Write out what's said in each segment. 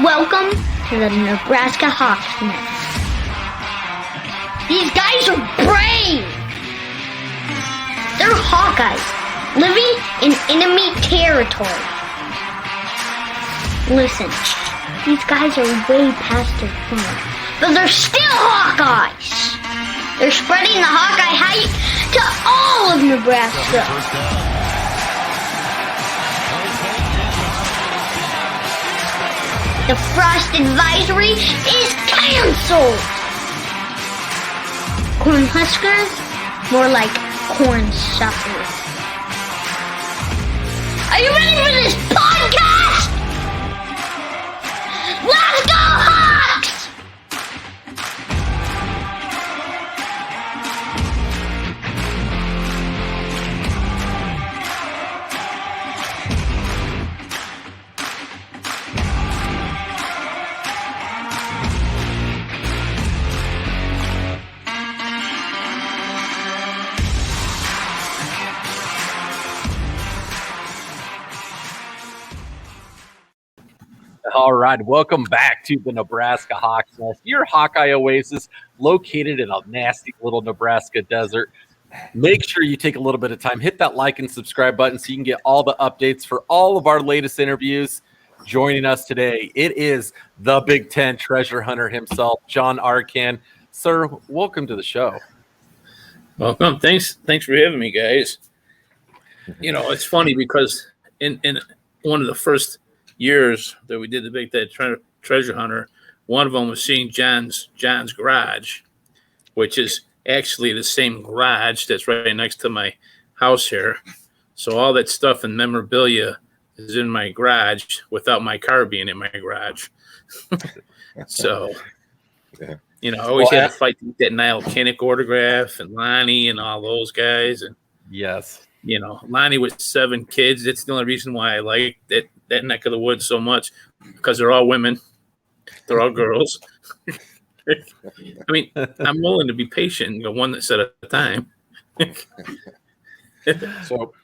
Welcome to the Nebraska Hawks Nest. These guys are brave! They're Hawkeyes, living in enemy territory. Listen, these guys are way past their prime, but they're still Hawkeyes! They're spreading the Hawkeye hype to all of Nebraska. The frost advisory is canceled! Cornhuskers? More like corn suckers. Are you ready for this podcast? Let's go Hawks! All right, welcome back to the Nebraska Hawks Nest, your Hawkeye oasis located in a nasty little Nebraska desert. Make sure you take a little bit of time, hit that like and subscribe button so you can get all the updates for all of our latest interviews. Joining us today, it is the Big Ten treasure hunter himself, John Arcand. Sir, welcome to the show. Welcome. Thanks for having me, guys. You know, it's funny because in one of the first years that we did the Big Ten treasure hunter, one of them was seeing John's garage, which is actually the same garage that's right next to my house here. So all that stuff and memorabilia is in my garage without my car being in my garage. So, you know, I always had to fight to get that Niall Kinnick autograph and Lonnie and all those guys. And yes, you know, Lonnie with 7 kids. That's the only reason why I like that neck of the woods so much, because they're all women. They're all girls. I mean, I'm willing to be patient and go one set at a time. So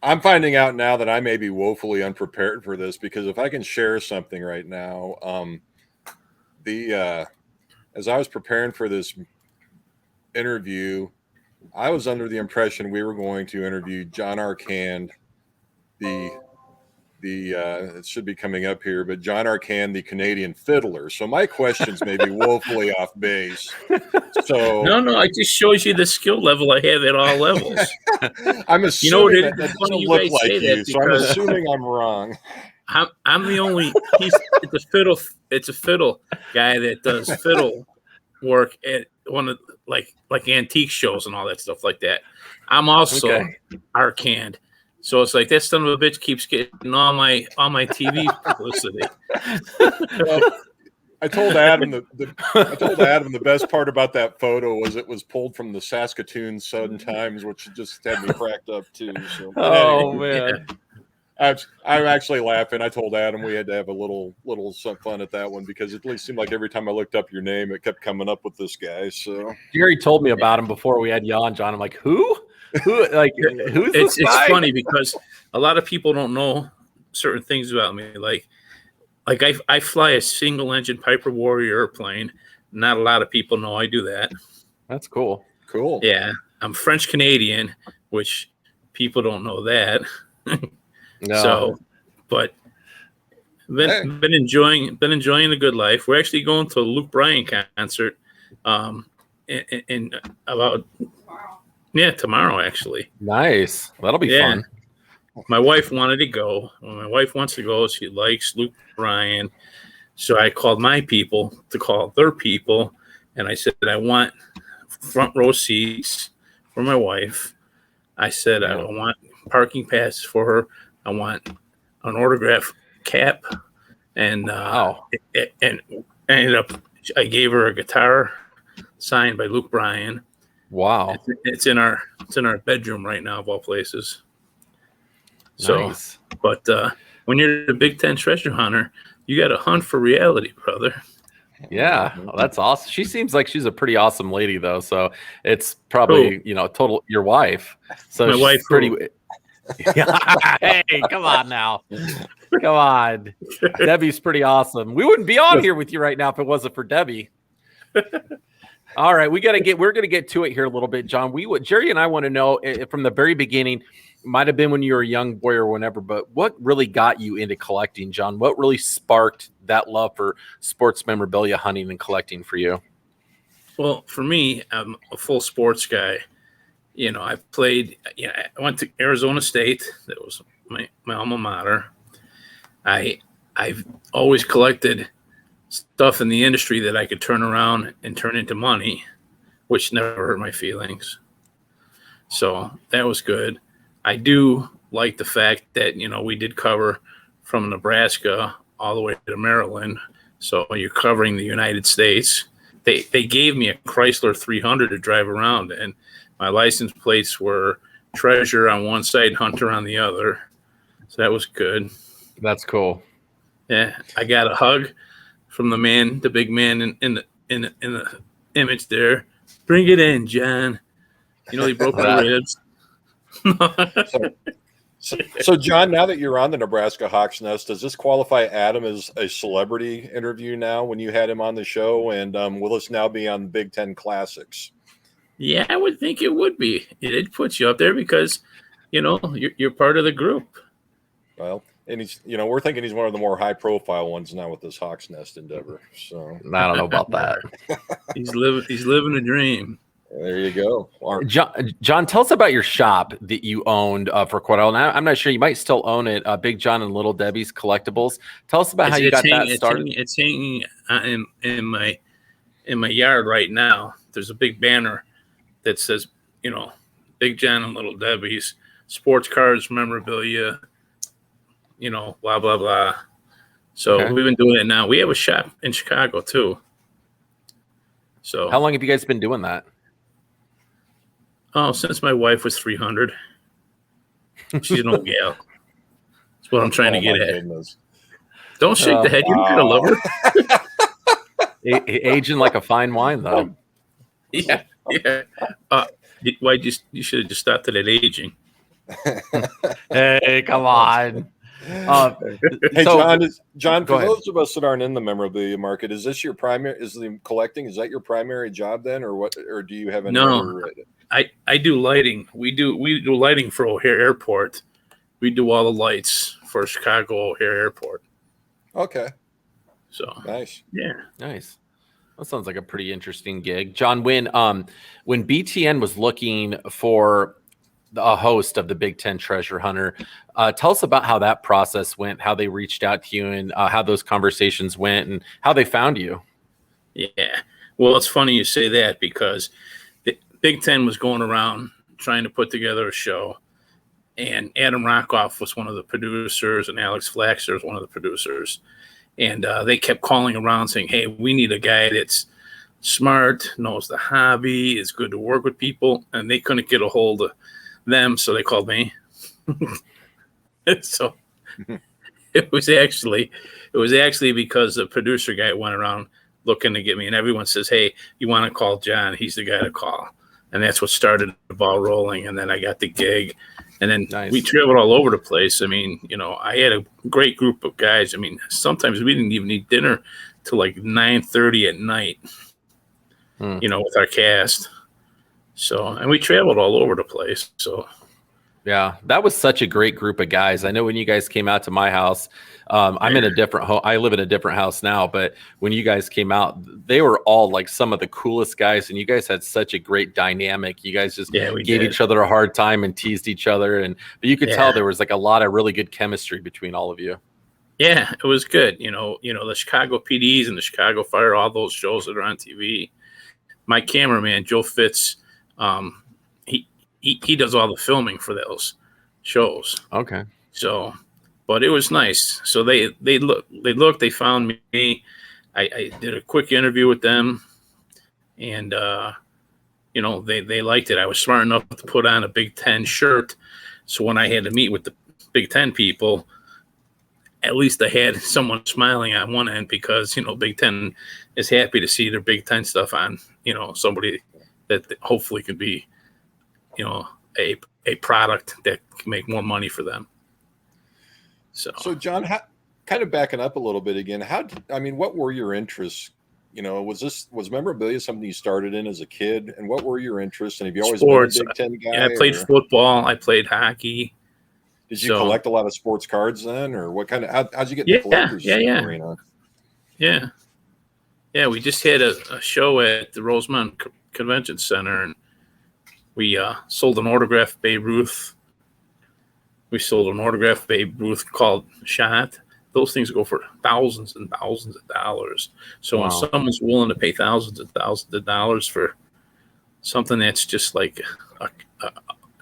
I'm finding out now that I may be woefully unprepared for this, because if I can share something right now, as I was preparing for this interview, I was under the impression we were going to interview John Arcand, it should be coming up here, but John Arcand, the Canadian fiddler. So my questions may be woefully off base. So no, it just shows you the skill level I have at all levels. I'm assuming you know, that doesn't look like you, so I'm assuming I'm wrong. I'm the only. It's a fiddle guy that does fiddle work at one of like antique shows and all that stuff like that. I'm also Arcand. So it's like that son of a bitch keeps getting all my TV publicity. Well, I told Adam the best part about that photo was it was pulled from the Saskatoon Sun-Times, which just had me cracked up too. So, man. I'm actually laughing. I told Adam we had to have a little fun at that one, because it at least seemed like every time I looked up your name, it kept coming up with this guy. So Jerry told me about him before we had you on, John. I'm like, who's this guy? It's funny because a lot of people don't know certain things about me. Like I fly a single engine Piper Warrior airplane. Not a lot of people know I do that. That's cool. Cool. Yeah, I'm French Canadian, which people don't know that. No. So, but been enjoying the good life. We're actually going to a Luke Bryan concert in about tomorrow actually. Nice. That'll be fun. My wife wanted to go. When my wife wants to go, she likes Luke Bryan. So I called my people to call their people, and I said I want front row seats for my wife. I said I want parking passes for her. I want an autograph cap, and and ended up. I gave her a guitar signed by Luke Bryan. Wow! It's in our bedroom right now, of all places. So, nice. But when you're the Big Ten treasure hunter, you got to hunt for reality, brother. Yeah, well, that's awesome. She seems like she's a pretty awesome lady, though. So it's probably total your wife. So my she's wife, pretty. Hey, come on now. Come on. Debbie's pretty awesome. We wouldn't be on here with you right now if it wasn't for Debbie. All right, we're gonna get to it here a little bit, John. Jerry and I want to know from the very beginning, might have been when you were a young boy or whenever, but what really got you into collecting, John? What really sparked that love for sports memorabilia hunting and collecting for you? Well, for me, I'm a full sports guy. I played. I went to Arizona State. That was my alma mater. I've always collected stuff in the industry that I could turn around and turn into money, which never hurt my feelings. So that was good. I do like the fact that, we did cover from Nebraska all the way to Maryland. So you're covering the United States. They gave me a Chrysler 300 to drive around, and my license plates were Treasure on one side, Hunter on the other. So that was good. That's cool. Yeah, I got a hug from the big man in the image there. Bring it in, John. He broke my ribs. So, John, now that you're on the Nebraska Hawks Nest, does this qualify Adam as a celebrity interview now when you had him on the show? And will this now be on Big Ten Classics? Yeah, I would think it would be. It puts you up there because, you're part of the group. Well, and he's, we're thinking he's one of the more high-profile ones now with this Hawks Nest endeavor. So I don't know about that. He's living a dream. There you go. John, tell us about your shop that you owned for quite a while. Now, I'm not sure. You might still own it, Big John and Little Debbie's Collectibles. Tell us about how you got that started. It's hanging in my yard right now. There's a big banner that says, Big John and Little Debbie's, sports cards, memorabilia, blah, blah, blah. So We've been doing it now. We have a shop in Chicago, too. So how long have you guys been doing that? Oh, since my wife was 300. She's an old gal. That's what I'm trying to get at. Goodness. Don't shake the head. You're not going to love her. Aging like a fine wine, though. Yeah. You should have just stopped at aging. Hey, come on. Hey, John, for those of us that aren't in the memorabilia market, is this your primary? Is the collecting? Is that your primary job then, or what? Or do you have any? No, I do lighting. We do lighting for O'Hare Airport. We do all the lights for Chicago O'Hare Airport. Okay. So nice. Yeah, nice. That sounds like a pretty interesting gig, John. When BTN was looking for a host of the Big Ten Treasure Hunter, tell us about how that process went, how they reached out to you, and how those conversations went, and how they found you. Yeah. Well, it's funny you say that because the Big Ten was going around trying to put together a show, and Adam Rockoff was one of the producers, and Alex Flaxer was one of the producers. And they kept calling around saying, hey, we need a guy that's smart, knows the hobby, is good to work with people. And they couldn't get a hold of them, so they called me. So it was actually because the producer guy went around looking to get me, and everyone says, hey, you want to call John? He's the guy to call. And that's what started the ball rolling. And then I got the gig. And then we traveled all over the place. I mean, I had a great group of guys. I mean, sometimes we didn't even eat dinner till like 9:30 at night, with our cast. So, and we traveled all over the place. So, yeah, that was such a great group of guys. I know when you guys came out to my house, I'm in a different home. I live in a different house now, but when you guys came out, they were all like some of the coolest guys, and you guys had such a great dynamic. You guys just gave each other a hard time and teased each other, but you could tell there was like a lot of really good chemistry between all of you. Yeah, it was good. The Chicago PDs and the Chicago Fire, all those shows that are on TV. My cameraman, Joe Fitz, he does all the filming for those shows. Okay. So, but it was nice. So they looked, they found me. I did a quick interview with them, and they liked it. I was smart enough to put on a Big Ten shirt, so when I had to meet with the Big Ten people, at least I had someone smiling on one end because Big Ten is happy to see their Big Ten stuff on somebody that hopefully could be a product that can make more money for them. So John, kind of backing up a little bit again, what were your interests? Was memorabilia something you started in as a kid? And what were your interests? And have you always sports. been a Big Ten guy? Yeah, I played football. I played hockey. Did you collect a lot of sports cards then, or what kind of? How'd you get in the collector's arena? Yeah. We just had a show at the Rosemont Convention Center, and we sold an autographed Babe Ruth. We sold an autographed Babe Ruth called Shot. Those things go for thousands and thousands of dollars. So when someone's willing to pay thousands and thousands of dollars for something that's just like a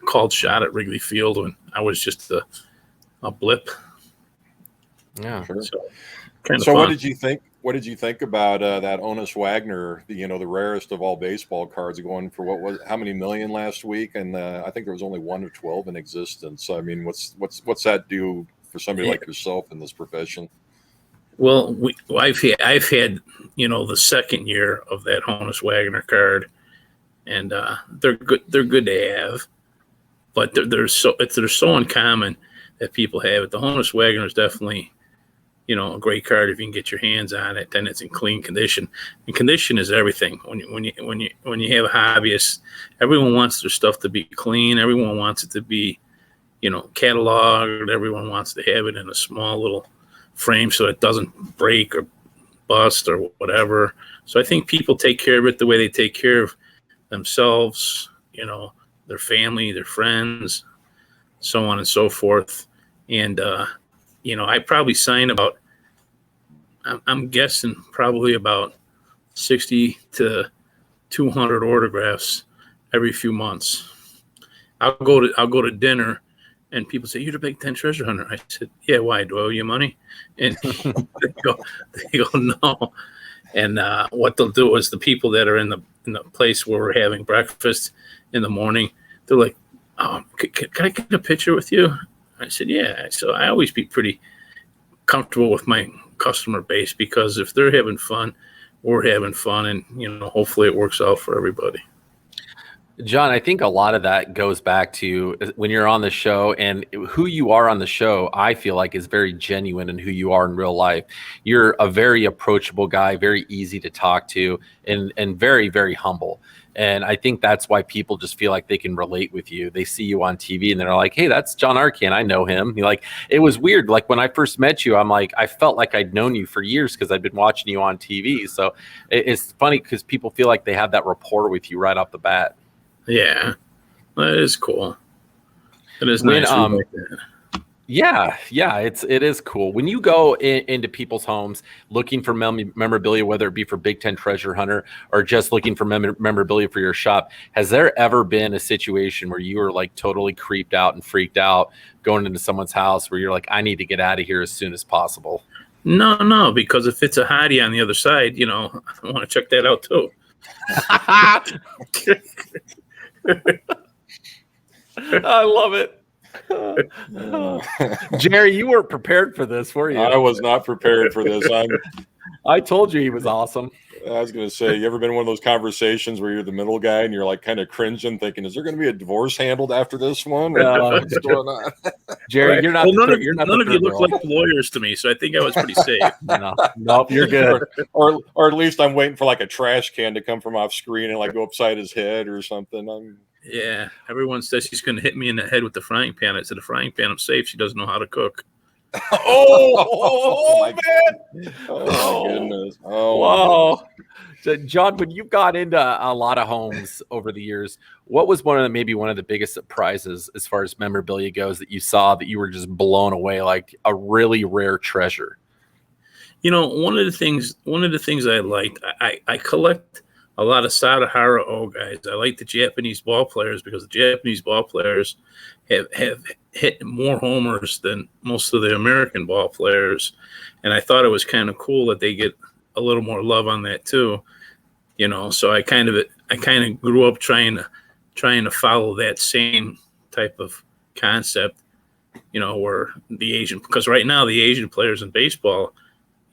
called Shot at Wrigley Field when I was just a blip. Yeah. Sure. So what did you think? What did you think about that Honus Wagner, the rarest of all baseball cards, going for how many million last week? And I think there was only 1 of 12 in existence. So, I mean, what's that do for somebody like yourself in this profession? Well, I've had the second year of that Honus Wagner card, and they're good. They're good to have, but they're so uncommon that people have it. The Honus Wagner is definitely a great card if you can get your hands on it. Then it's in clean condition. And condition is everything. When you have a hobbyist, everyone wants their stuff to be clean. Everyone wants it to be cataloged. Everyone wants to have it in a small little frame so it doesn't break or bust or whatever. So I think people take care of it the way they take care of themselves, their family, their friends, so on and so forth. And, I probably sign I'm guessing probably about 60 to 200 autographs every few months. I'll go to dinner, and people say, "You're the Big Ten treasure hunter." I said, "Yeah, why? Do I owe you money?" And they go, "No." And what they'll do is the people that are in the place where we're having breakfast in the morning, they're like, "Oh, can I get a picture with you?" I said, "Yeah." So I always be pretty comfortable with my customer base, because if they're having fun, we're having fun, and hopefully it works out for everybody. John, I think a lot of that goes back to when you're on the show, and who you are on the show, I feel like is very genuine in who you are in real life. You're a very approachable guy, very easy to talk to, and very, very humble. And I think that's why people just feel like they can relate with you. They see you on TV and they're like, "Hey, that's John Arcand. I know him." It was weird. Like when I first met you, I'm like, I felt like I'd known you for years because I'd been watching you on TV. So it's funny because people feel like they have that rapport with you right off the bat. Yeah, that is cool. It is nice. Yeah, it is cool. When you go into people's homes looking for memorabilia, whether it be for Big Ten Treasure Hunter or just looking for memorabilia for your shop, has there ever been a situation where you were like totally creeped out and freaked out going into someone's house where you're like, "I need to get out of here as soon as possible"? No, because if it's a hottie on the other side, I want to check that out too. I love it. Jerry, you weren't prepared for this, were you? I was not prepared for this. I told you he was awesome. I was going to say, you ever been in one of those conversations where you're the middle guy and you're like kind of cringing, thinking, "Is there going to be a divorce handled after this one? What's going on?" Jerry, right. You're not. Well, none of you look like lawyers to me, so I think I was pretty safe. Nope, you're good. Or at least I'm waiting for like a trash can to come from off screen and like go upside his head or something. Yeah, everyone says she's going to hit me in the head with the frying pan. I said, "The frying pan, I'm safe. She doesn't know how to cook." Oh man! Oh my goodness! Oh, wow. So, John, when you got into a lot of homes over the years, what was one of the biggest surprises as far as memorabilia goes that you saw that you were just blown away, like a really rare treasure? One of the things I liked, I collect a lot of Sadahara O guys. I like the Japanese ball players because the Japanese ball players have hit more homers than most of the American ball players. And I thought it was kind of cool that they get a little more love on that too. So I kind of grew up trying to follow that same type of concept, where the Asian, because right now the Asian players in baseball,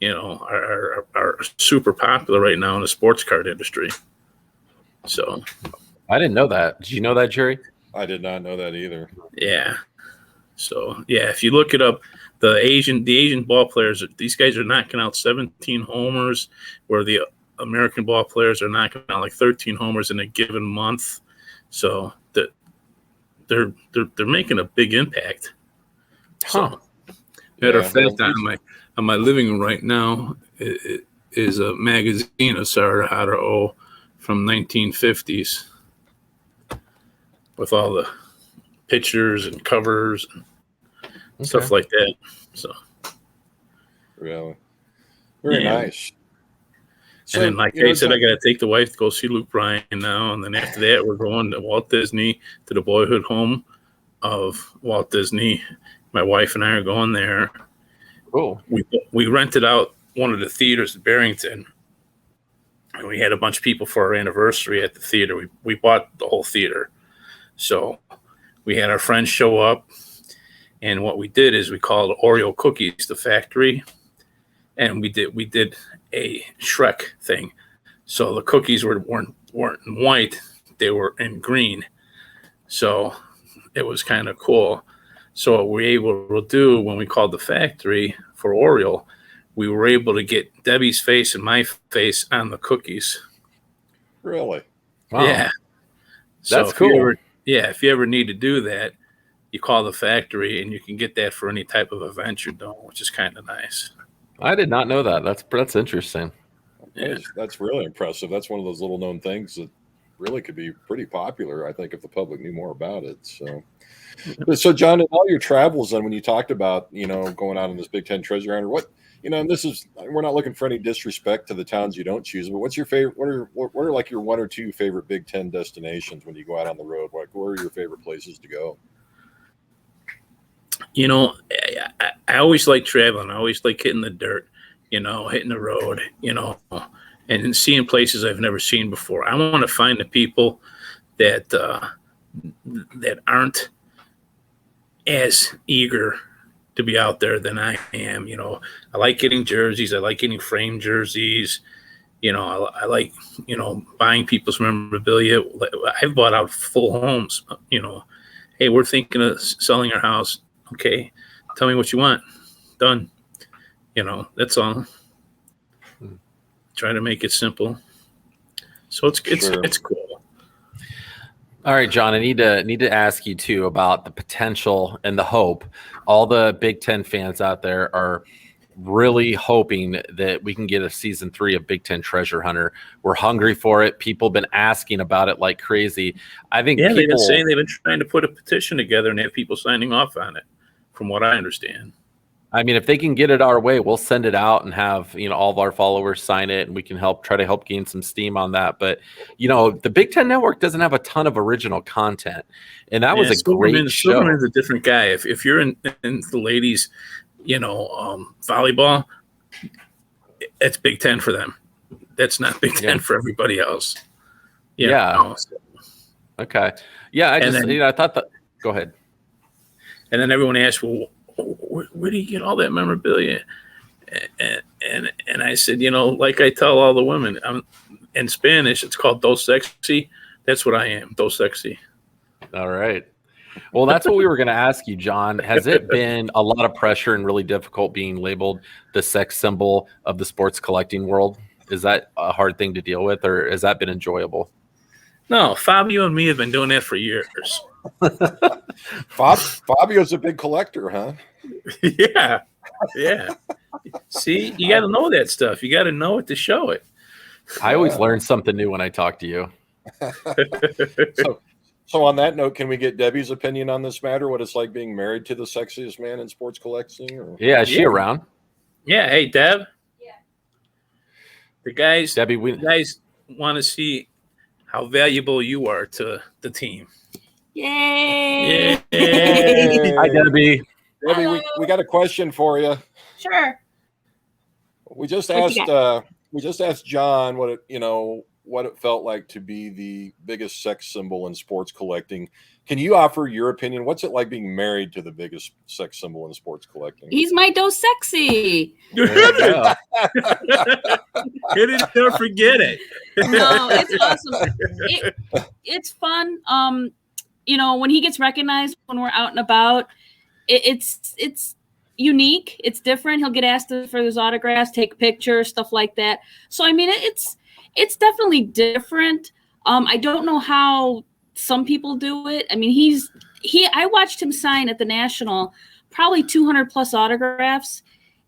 are super popular right now in the sports card industry. So I didn't know that. Did you know that, Jerry? I did not know that either. Yeah. So yeah, if you look it up, the Asian ball players, these guys are knocking out 17 homers, where the American ball players are knocking out like 13 homers in a given month. So they're making a big impact. So, matter of fact, on my living room right now is a magazine of Sarah Hara from 1950s with all the pictures and covers and stuff like that. So, really, very nice. So, and then, like I said, I got to take the wife to go see Luke Bryan now, and then after that, we're going to Walt Disney, to the boyhood home of Walt Disney. My wife and I are going there. Cool. We rented out one of the theaters at Barrington, and we had a bunch of people for our anniversary at the theater. We bought the whole theater, so we had our friends show up, and what we did is we called Oreo Cookies the factory, and we did a Shrek thing. So the cookies weren't in white, they were in green. So it was kind of cool. So what we were able to do when we called the factory for Oreo, we were able to get Debbie's face and my face on the cookies. Really? Wow. Yeah. So that's cool. If you ever need to do that, you call the factory and you can get that for any type of event you're doing, which is kind of nice. I did not know that. That's interesting. Yeah. That's really impressive. That's one of those little known things that really could be pretty popular, I think, if the public knew more about it. So John, in all your travels, then when you talked about, going out on this Big Ten treasure hunter, what, and this is, we're not looking for any disrespect to the towns you don't choose, but what's your favorite, what are like your one or two favorite Big Ten destinations when you go out on the road? Like, where are your favorite places to go? I always like traveling. I always like hitting the dirt, hitting the road, and seeing places I've never seen before. I want to find the people that aren't as eager to be out there than I am. I like getting jerseys. I like getting framed jerseys. I like, buying people's memorabilia. I've bought out full homes, Hey, we're thinking of selling our house. Okay, tell me what you want. Done. That's all. Try to make it simple. So it's cool. All right, John, I need to ask you too about the potential and the hope. All the Big Ten fans out there are really hoping that we can get a season 3 of Big Ten Treasure Hunter. We're hungry for it. People have been asking about it like crazy. I think they've been saying they've been trying to put a petition together and have people signing off on it, from what I understand. I mean, if they can get it our way, we'll send it out and have, all of our followers sign it, and we can try to help gain some steam on that. But, the Big Ten Network doesn't have a ton of original content, and that was a great show. Silverman's a different guy. If you're in the ladies, volleyball, it's Big Ten for them. That's not Big Ten for everybody else. Okay. Yeah, I thought that. Go ahead. And then everyone asks, well, where do you get all that memorabilia? And I said, like I tell all the women, in Spanish, it's called Dos Sexy. That's what I am, Dos Sexy. All right. Well, that's what we were going to ask you, John. Has it been a lot of pressure and really difficult being labeled the sex symbol of the sports collecting world? Is that a hard thing to deal with, or has that been enjoyable? No, Fabio and me have been doing that for years. Fabio's a big collector, huh? Yeah. See, you got to know that stuff. You got to know it to show it. I always learn something new when I talk to you. So on that note, can we get Debbie's opinion on this matter? What it's like being married to the sexiest man in sports collecting? Or? Yeah, is she around? Yeah. Hey, Deb. Yeah. The guys, Debbie, the guys want to see how valuable you are to the team. Yay! Hi, Debbie. Debbie, we got a question for you. Sure. We just asked John what it felt like to be the biggest sex symbol in sports collecting. Can you offer your opinion? What's it like being married to the biggest sex symbol in sports collecting? He's my Dos Sexy. Hit it, don't forget it. No, it's awesome. It's fun. When he gets recognized when we're out and about, it's unique. It's different. He'll get asked for his autographs, take pictures, stuff like that. So I mean, it's definitely different. I don't know how some people do it. I mean, I watched him sign at the National probably 200 plus autographs,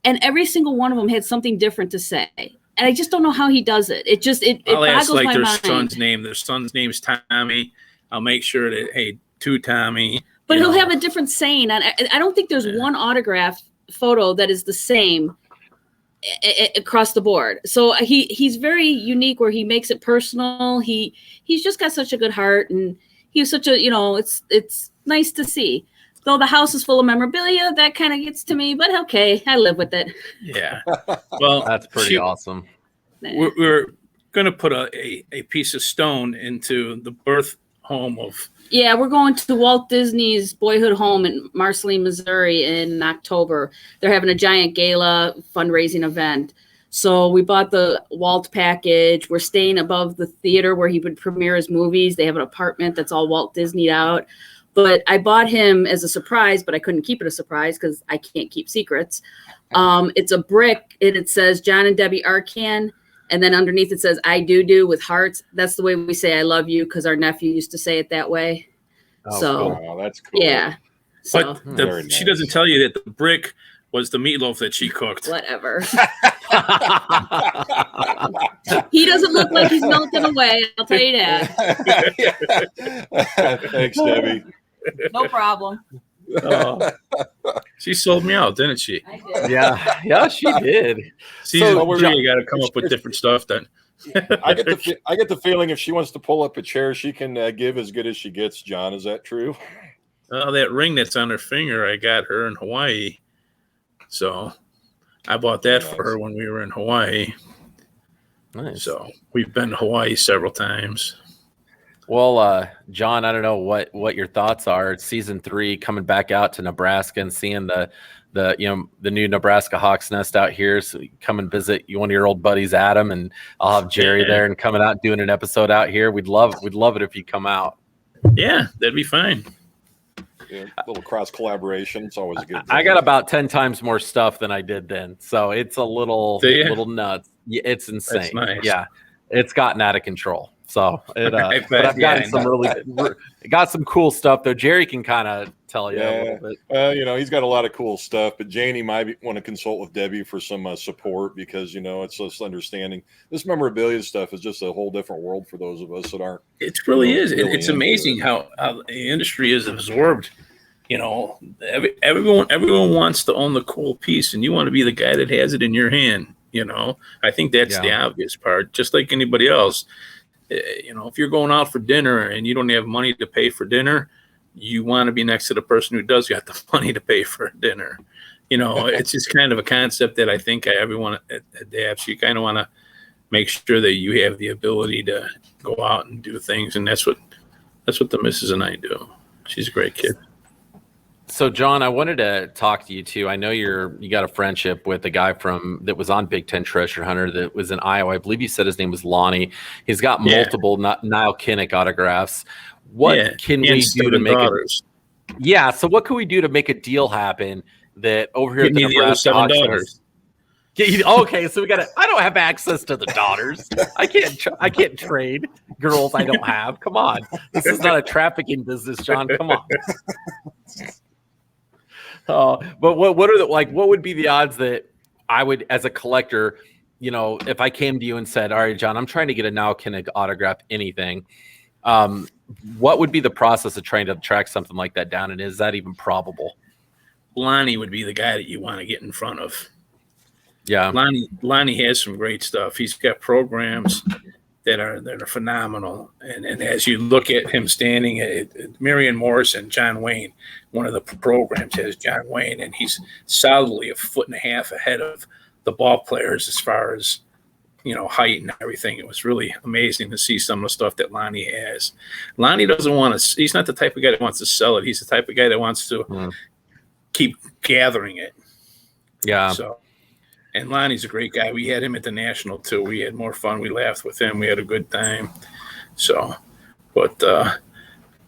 and every single one of them had something different to say. And I just don't know how he does it. It I'll ask boggles like my their mind. son's name. Their son's name's Tommy. I'll make sure that, hey, to Tommy. But he'll have a different saying. I don't think there's one autograph photo that is the same across the board. So he's very unique where he makes it personal. He's just got such a good heart, and he was such a, it's nice to see. Though the house is full of memorabilia, that kind of gets to me, but okay, I live with it. Yeah. Well, That's pretty awesome. We're going to put a piece of stone into the birth home of. Yeah, we're going to Walt Disney's boyhood home in Marceline, Missouri in October. They're having a giant gala fundraising event. So we bought the Walt package. We're staying above the theater where he would premiere his movies. They have an apartment that's all Walt Disney'd out. But I bought him as a surprise, but I couldn't keep it a surprise because I can't keep secrets. It's a brick, and it says John and Debbie Arcand. And then underneath it says, I do with hearts. That's the way we say I love you, because our nephew used to say it that way. Oh, so, Cool. That's cool. yeah. So, But she doesn't tell you that the brick was the meatloaf that she cooked. whatever. He doesn't look like he's melting away, I'll tell you that. Thanks, Debbie. No problem. She sold me out, didn't she? I did. Yeah, she did. Season So, 3, you got to come up with different stuff then. I get the feeling if she wants to pull up a chair, she can give as good as she gets. John, is that true? That ring that's on her finger, I got her in Hawaii. So I bought that for her when we were in Hawaii. Nice. So we've been to Hawaii several times. Well, John, I don't know what your thoughts are. It's season 3 coming back out to Nebraska and seeing the new Nebraska Hawks Nest out here. So come and visit one of your old buddies, Adam, and I'll have Jerry there and coming out and doing an episode out here. We'd love it if you come out. Yeah, that'd be fine. Yeah, a little cross collaboration. It's always a good thing. I got about 10 times more stuff than I did then, so it's a little nuts. Yeah, it's insane. That's nice. Yeah, it's gotten out of control. So but I've gotten got some cool stuff though. Jerry can kind of tell you a little bit. He's got a lot of cool stuff, but Janie might want to consult with Debbie for some support because it's just understanding this memorabilia stuff is just a whole different world for those of us that aren't. It really is. It's amazing how the industry is absorbed. Everyone wants to own the cool piece, and you want to be the guy that has it in your hand. I think that's the obvious part. Just like anybody else. If you're going out for dinner and you don't have money to pay for dinner, you want to be next to the person who does got the money to pay for dinner. It's just kind of a concept that I think everyone adapts. You kind of want to make sure that you have the ability to go out and do things. And that's what the missus and I do. She's a great kid. So, John, I wanted to talk to you too. I know you got a friendship with a guy that was on Big Ten Treasure Hunter that was in Iowa. I believe you said his name was Lonnie. He's got multiple Niall Kinnick autographs. What can we do to make it? Yeah. So, what can we do to make a deal happen that over here at the Nebraska Hawks? Okay, so I don't have access to the daughters. I can't trade girls I don't have. Come on, this is not a trafficking business, John. Come on. But what would be the odds that I would, as a collector, if I came to you and said, all right, John, I'm trying to get a Niall Kinnick autograph, anything, what would be the process of trying to track something like that down? And is that even probable? Lonnie would be the guy that you want to get in front of. Yeah. Lonnie has some great stuff. He's got programs that are phenomenal. And as you look at him standing at Marion Morris and John Wayne, one of the programs has John Wayne, and he's solidly 1.5 foot ahead of the ball players as far as, height and everything. It was really amazing to see some of the stuff that Lonnie has. Lonnie doesn't want to, he's not the type of guy that wants to sell it. He's the type of guy that wants to keep gathering it. Yeah. So, and Lonnie's a great guy. We had him at the National too. We had more fun. We laughed with him. We had a good time. So, but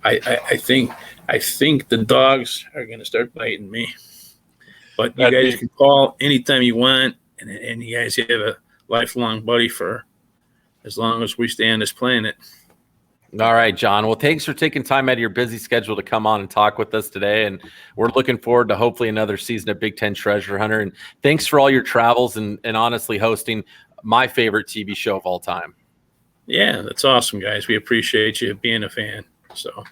I think the dogs are going to start biting me. But you guys can call anytime you want, and you guys have a lifelong buddy for as long as we stay on this planet. All right, John. Well, thanks for taking time out of your busy schedule to come on and talk with us today. And we're looking forward to hopefully another season of Big Ten Treasure Hunter. And thanks for all your travels and honestly hosting my favorite TV show of all time. Yeah, that's awesome, guys. We appreciate you being a fan. So, all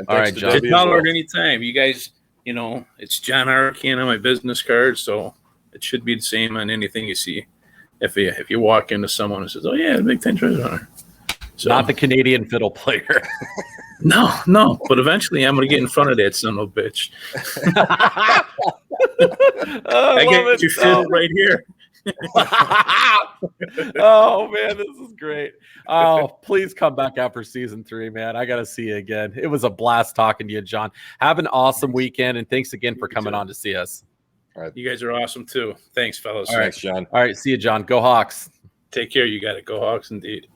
right, John. Just holler at any time. You guys, it's John Arcand on my business card, so it should be the same on anything you see. If you walk into someone and says, "Oh yeah, Big Ten Treasure Hunter," so, not the Canadian fiddle player. No. But eventually, I'm going to get in front of that son of a bitch. I get your fiddle right here. Oh man, this is great. Oh, please come back out for season 3, man. I gotta see you again. It was a blast talking to you, John. Have an awesome weekend, and thanks again for coming on to see us. All right, you guys are awesome too. Thanks, fellas. All right, thanks, John. All right, see you, John. Go Hawks. Take care. You got it. Go Hawks, indeed.